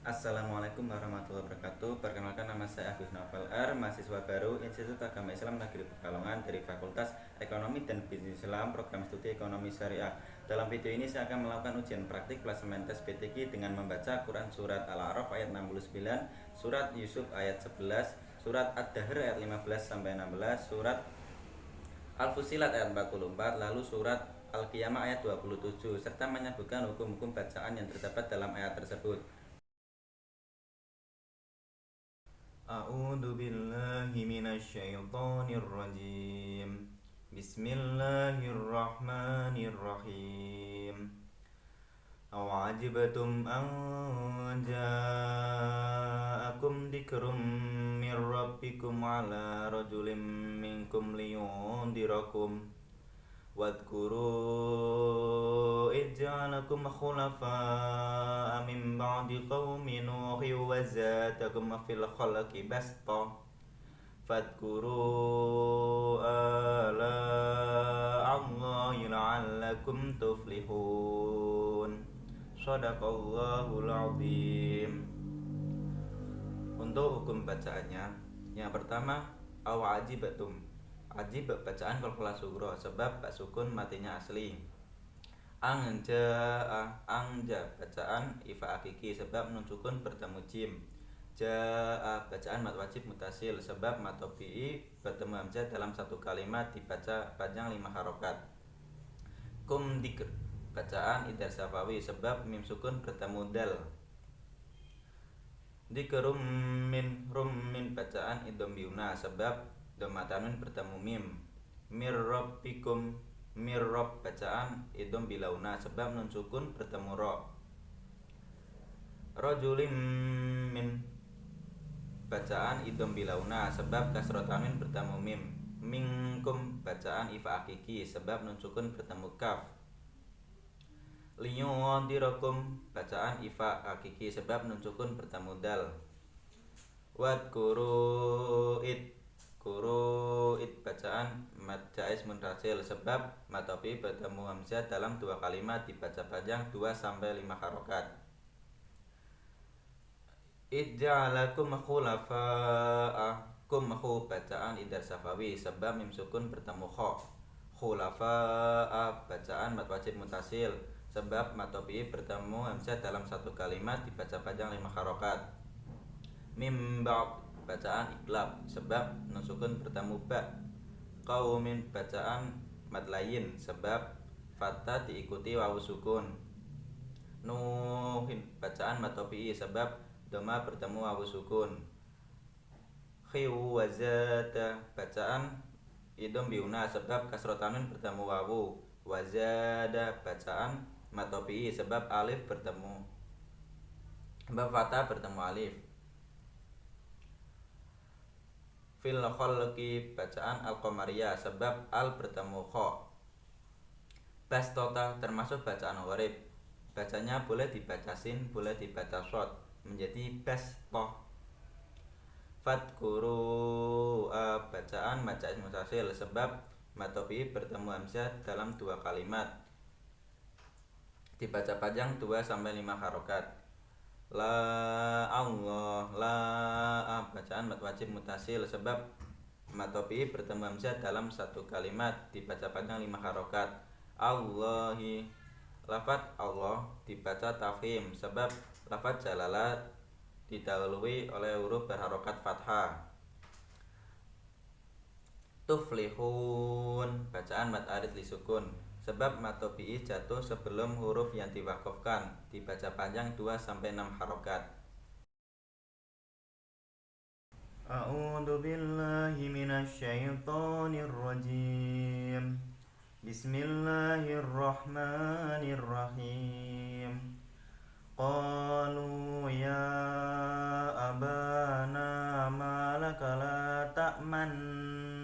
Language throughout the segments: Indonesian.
Assalamualaikum warahmatullahi wabarakatuh. Perkenalkan, nama saya Agus Novel R, mahasiswa baru Institut Agama Islam Negeri Pekalongan dari Fakultas Ekonomi dan Bisnis Islam, Program Studi Ekonomi Syariah. Dalam video ini saya akan melakukan ujian praktik pelaksana tes PTQ dengan membaca Quran Surat Al-A'raf ayat 69, Surat Yusuf ayat 11, Surat Ad-Dahr ayat 15 sampai 16, Surat Al-Fusilat ayat 44, lalu Surat Al-Qiyamah ayat 27, serta menyebutkan hukum-hukum bacaan yang terdapat dalam ayat tersebut. A'udzu billahi minasyaitonir rajim. Bismillahirrahmanirrahim. Aw ajibtum an ja'akum dzikrum mir rabbikum ala rajulin minkum liyundirakum wadhkuru ij'alakum khulafa'a min ba'di qaumi nuhi wa zadakum fil khalqi basta fadhkuru ala Allahi la'allakum tuflihun. Shadaqallahul azim. Untuk hukum bacaannya, yang pertama awajibatum. Ajib bacaan qalqalah sugro sebab bak sukun matinya asli. Anja bacaan ifa hakiki sebab nun sukun bertemu jim. Bacaan mat wajib mutasil sebab mat tobi'i bertemu hamzah dalam satu kalimat dibaca panjang 5 harokat. Kum dikr bacaan idhar safawi sebab mim sukun bertemu dal. Dikrum min bacaan idhom biuna sebab dhamma tanwin bertemu mim. Mirrabbikum mirrab bacaan idhom bilauna sebab nun sukun bertemu ra. Rajulim min bacaan idhom bilauna sebab kasra tanwin bertemu mim. Minkum bacaan ifa hakiki sebab nun sukun bertemu kaf. Liyundirakum bacaan ifa hakiki sebab nun sukun bertemu dal. Wadhkuru bacaan mad jaiz muntasil sebab mad tobi bertemu hamzah dalam dua kalimat dibaca panjang 2 sampai 5 harokat. Ij'alakum khulafa'a kumhu bacaan idhar safawi sebab mim sukun bertemu kha. Khulafa'a bacaan mad wajib mutasil sebab mad tobi bertemu hamzah dalam satu kalimat dibaca panjang 5 harokat. Mim ba'd bacaan iqlab sebab nun sukun bertemu ba. Qaumin bacaan mad layin sebab fathah diikuti wawu sukun. Nuhin bacaan mad tobi'i sebab dhamma bertemu wawu sukun. Khiwazata bacaan idhom biuna sebab kasra tanwin bertemu wawu. Wazada bacaan mad tobi'i sebab alif bertemu fathah bertemu alif. Fil khalqi bacaan al-qamariyah sebab al bertemu kha. Bastota termasuk bacaan gharib. Bacanya boleh dibaca sin, boleh dibaca shad menjadi basta. Fadhkuru bacaan mad jaiz mutasil sebab mad tobi bertemu hamzah dalam dua kalimat dibaca panjang 2 sampai 5 harokat. La Allah la bacaan mad wajib mutasil sebab mad tobi bertemu hamzah dalam satu kalimat dibaca panjang 5 harokat. Allahi lafaz Allah dibaca tafhim sebab lafaz jalalah didahului oleh huruf berharokat fathah. Tuflihun bacaan mad arid li sukun sebab mad tobi'i jatuh sebelum huruf yang diwakafkan dibaca panjang 2 sampai 6 harokat. A'udzu billahi minasyaitonir rajim. Bismillahirrahmanirrahim. Qalu ya abana ma laka la ta'manna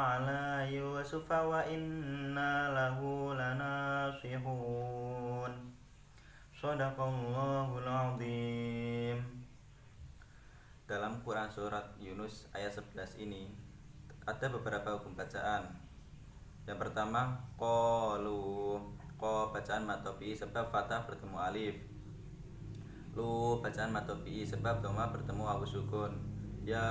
ala Yusufa wa inna lahu lanasihun. Shadaqallahul azim. Dalam Quran Surat Yunus ayat 11 ini ada beberapa hukum bacaan. Yang pertama, qalu. Qa bacaan mad tabi'i sebab fathah bertemu alif. Lu bacaan matopi sebab doma bertemu wawu sukun. Ya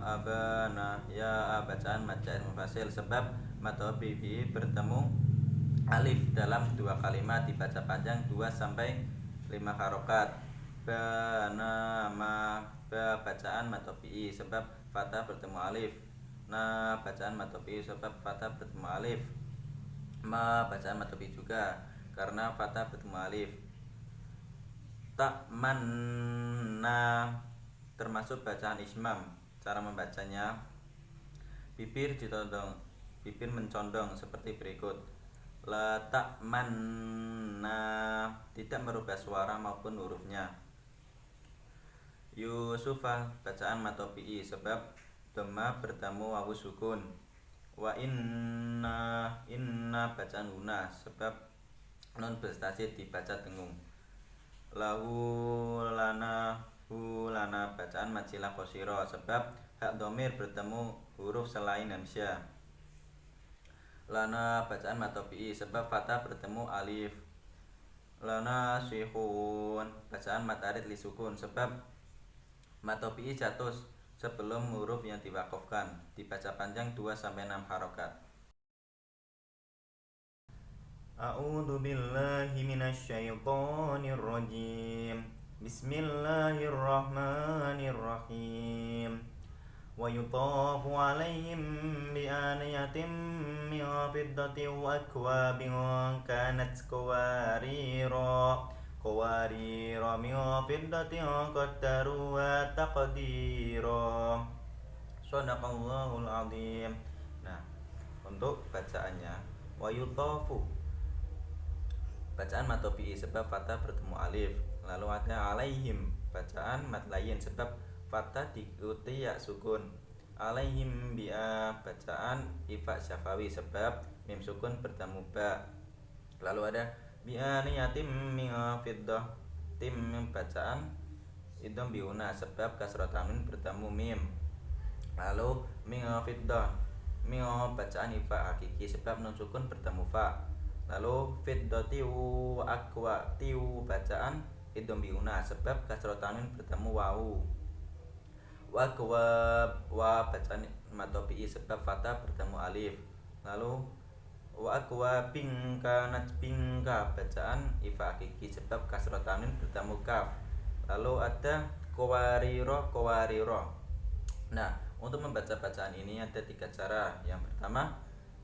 abana, ya bacaan mad jair munfasil sebab matopi bertemu alif dalam dua kalimat dibaca panjang 2 sampai 5 harokat. Bana ma ba bacaan matopi sebab fathah bertemu alif. Na bacaan matopi sebab fathah bertemu alif. Ma bacaan matopi juga karena fathah bertemu alif. Tak manna termasuk bacaan ismam. Cara membacanya, bibir mencondong seperti berikut. La tak manna, tidak merubah suara maupun hurufnya. Yusufa bacaan matopi sebab dhamma bertemu wawu sukun. Wa inna bacaan guna sebab non berstasi dibaca dengung. Lahu lana bacaan majilah qosiro sebab hak domir bertemu huruf selain hamzah. Lana bacaan matopi sebab fathah bertemu alif. Lana syihun bacaan matarid lisukun sebab matopi jatuh sebelum huruf yang diwakafkan, dibaca panjang 2 sampai 6 harokat. A'udzu billahi minasyaitonir rajim. Bismillahirrahmanirrahim. Wa yutafu 'alaihim bi aniyatin min fiddatin wa akwabin kanat qawarira min fiddatin qaddaruha taqdira. Shadaqallahul azim. Nah, untuk bacaannya wa yutafu bacaan matopi sebab fathah bertemu alif. Lalu ada alaihim bacaan mad lain sebab fathah diikuti ya sukun. Alaihim bi'a bacaan ifa syafawi sebab mim sukun bertemu ba. Lalu ada bi'a niyatim min fiddah tim bacaan idham biuna sebab kasrah tanwin bertemu mim. Lalu min fiddah bacaan ifa hakiki sebab nun sukun bertemu fa. Lalu fiddati wa akwa tiu bacaan idham biuna sebab kasrah tanwin bertemu wawu. Wa bacaan matopi sebab fathah bertemu alif. Lalu wa akwa pingka bacaan ifa hakiki sebab kasrah tanwin bertemu kaf. Lalu ada qawariro. Nah, untuk membaca bacaan ini ada 3 cara. Yang pertama,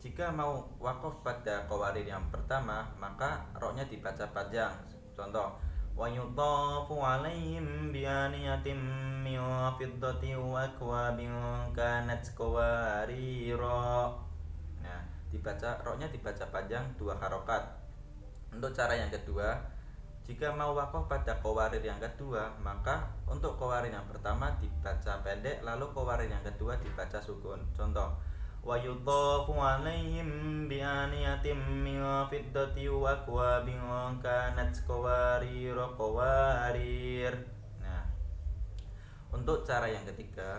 jika mau wakaf pada qawarir yang pertama, maka roknya dibaca panjang. Contoh, wa yutafu 'alaihim bi aniyatin min fiddatin wa akwabin kanat qawarira. Nah, roknya dibaca panjang 2 harokat. Untuk cara yang kedua, jika mau wakaf pada qawarir yang kedua, maka untuk qawarir yang pertama dibaca pendek, lalu qawarir yang kedua dibaca sukun. Contoh, wa yutafu 'alaihim bi aniyatin min fiddatin wa akwabin kanat qawarir. Nah, untuk cara yang ketiga,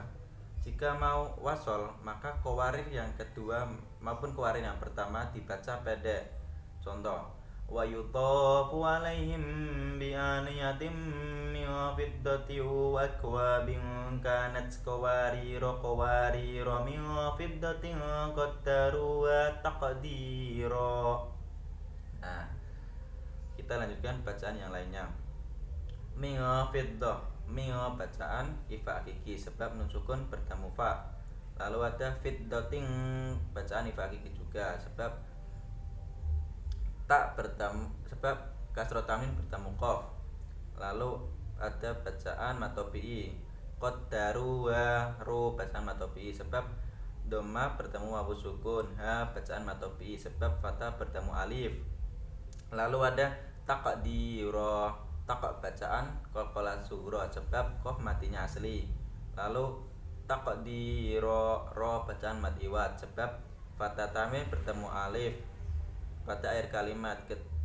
jika mau wasol, maka qawarir yang kedua maupun qawarir yang pertama dibaca pendek. Contoh, wa yutafu 'alaihim bi aniyatin min fiddatin wa akwabin kanat qawarira min fiddatin qaddaruha taqdira. Nah, kita lanjutkan bacaan yang lainnya. Min fiddah bacaan ifa hakiki sebab nun sukun bertemu fa. Lalu ada fiddatin bacaan ifa hakiki juga sebab tak bertemu sebab kasrah tanwin bertemu qaf. Lalu ada bacaan matopi qaddaruha bacaan matopi sebab dhamma bertemu wawu sukun. Ha bacaan matopi sebab fathah bertemu alif. Lalu ada taqdira bacaan qalqalah sughra sebab qaf matinya asli. Lalu taqdira bacaan mad iwad sebab fathah tanwin bertemu alif pada akhir kalimat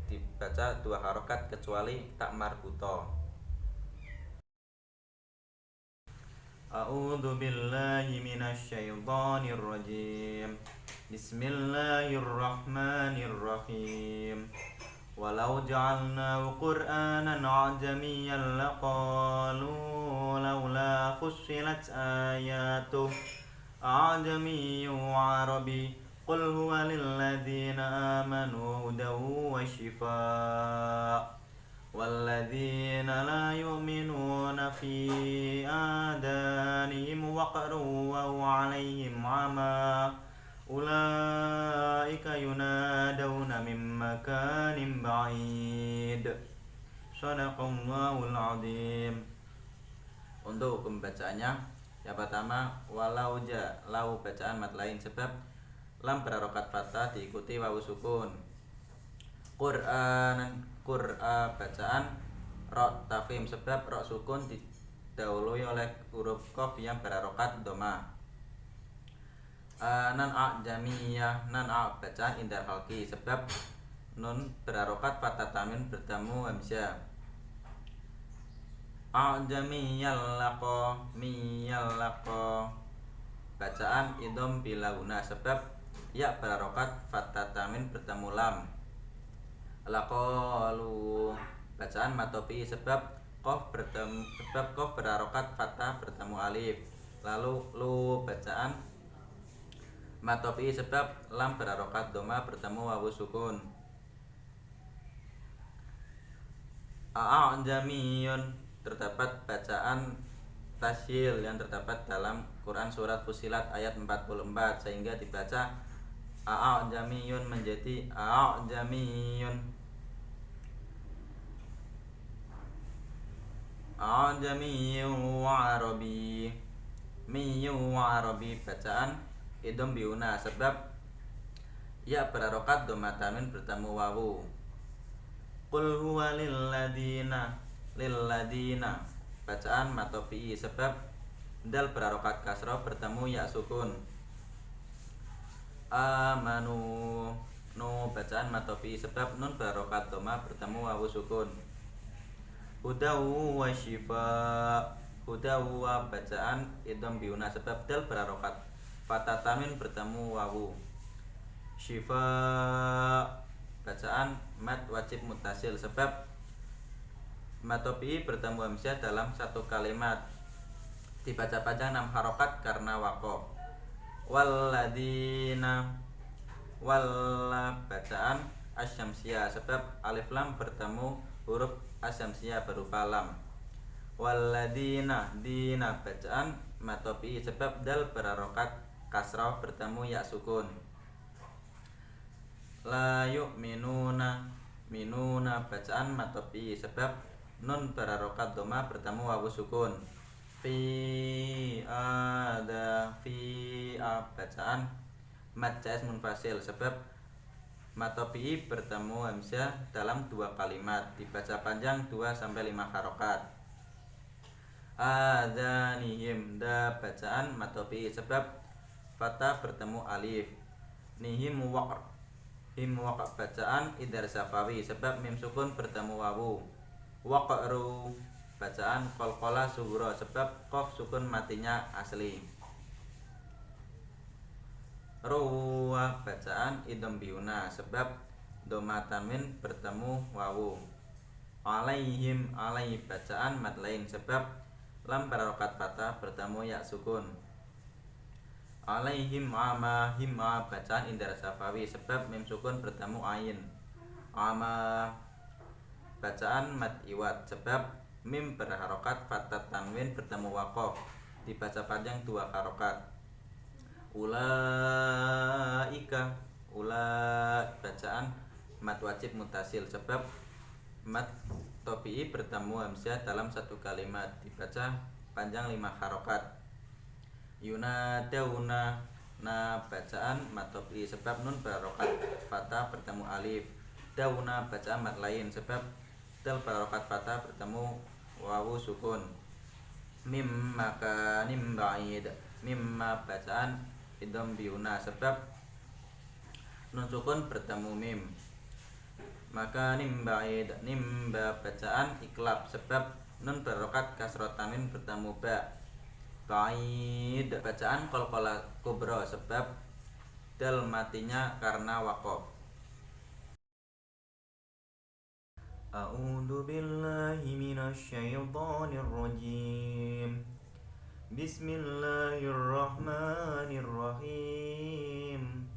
dibaca 2 harokat kecuali tak marbuto. A'udzu billahi minasyaitonir rajim. Bismillahirrahmanirrahim. walau ja'alnahu qur'anan a'jamiyyan laqalu laula fussilat ayatuh a'jamiyyu wa arabi qul huwa lilladzina amanu hudaw wa shifaa والذين لا يؤمنون في آذانهم وقر وهو عليهم عمى أولئك ينادون من مكان بعيد. Shadaqallahul azim. Untuk pembacaannya, yang pertama walau lau bacaan mat lain sebab lam berharokat fathah diikuti wawu sukun. Qur'a bacaan ro tafim sebab ro sukun didahului oleh huruf qaf yang berharokat doma. Nan jamiyah nan bacaan indar khalqi sebab nun berharokat fathah tamin bertemu hamzah. Jamiyal laqa bacaan idhom bila guna sebab ya berharokat fathah tamin bertemu lam. Laqalu bacaan matopi sebab qaf berharokat fathah bertemu alif. Lalu lu bacaan matopi sebab lam berharokat doma bertemu wawu sukun. Jamiyun terdapat bacaan tasyil yang terdapat dalam Quran surat Fussilat ayat 44 sehingga dibaca jamiyun menjadi jamiyun. Jamiyun wa arabi. Miyun wa arabi bacaan idhom biuna sebab ya berharokat doma tamin bertemu wawu. Qul huwa lilladina bacaan matopi sebab dal berharokat kasroh bertemu ya sukun. Amanu nu bacaan matopi sebab nun berharokat doma bertemu wawu sukun. Hudaw wa shifa hudawa bacaan idhom biuna sebab dal berharokat fathah tamin bertemu wawu. Shifa bacaan mat wajib mutasil sebab matopi bertemu hamzah dalam satu kalimat dibaca panjang 6 harokat karena waqaf. Walladina walla bacaan asyamsiyah sebab alif lam bertemu huruf asyamsiyah berupa lam. Walladina dina bacaan matopi sebab dal berharokat kasrah bertemu ya sukun. La yu'minuna minuna bacaan matopi sebab nun berharokat doma bertemu wawu sukun. Fi bacaan mat jaiz munfasil sebab matopi bertemu hamzah dalam 2 kalimat dibaca panjang 2 sampai 5 harokat. Adzanihim da bacaan matopi sebab fathah bertemu alif. Nihim waqr him waqr bacaan idhar safawi sebab mim sukun bertemu wawu. Waqru bacaan qalqala sughra sebab qaf sukun matinya asli. Ruwa bacaan idhom biuna sebab doma tamin bertemu wawu. Alaihim alai bacaan mat lain sebab lam berharokat fathah bertemu ya sukun. Alaihim himma bacaan indar safawi sebab mim sukun bertemu ain. Ama bacaan mat iwat sebab mim berharokat fathah tanwin bertemu waqaf dibaca panjang 2 harokat. Ulaika bacaan mat wajib mutasil sebab mat topi bertemu hamzah dalam 1 kalimat dibaca panjang 5 harokat. Yunadauna bacaan mat topi sebab nun berharokat fathah bertemu alif. Dauna bacaan mat lain sebab dal berharokat fathah bertemu wawu sukun. Mim makanim ba'id mimma bacaan idhom biuna sebab nun sukun bertemu mim. Maka ba'id nimba bacaan iklab sebab nun berharokat kasrah tanwin bertemu ba. Ba'id bacaan qalqalah kubra sebab dal matinya karena waqaf. A'udzu billahi minasyaitonir rajim. Bismillahirrahmanirrahim.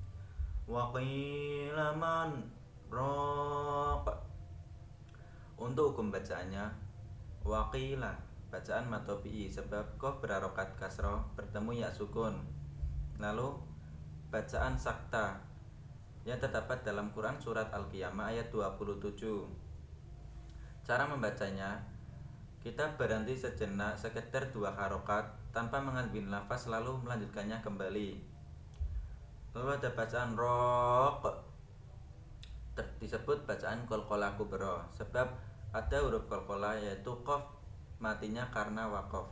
Wa qila man raq. Untuk hukum bacaannya, waqila bacaan matobi'i sebab qaf berharokat kasroh bertemu ya sukun. Lalu bacaan sakta yang terdapat dalam Quran surat Al-Qiyamah ayat 27. Cara membacanya, kita berhenti sejenak sekedar 2 harokat tanpa mengambil nafas lalu melanjutkannya kembali. Lalu ada bacaan raq, disebut bacaan qalqalah kubra sebab ada huruf qalqalah yaitu qaf matinya karena waqaf.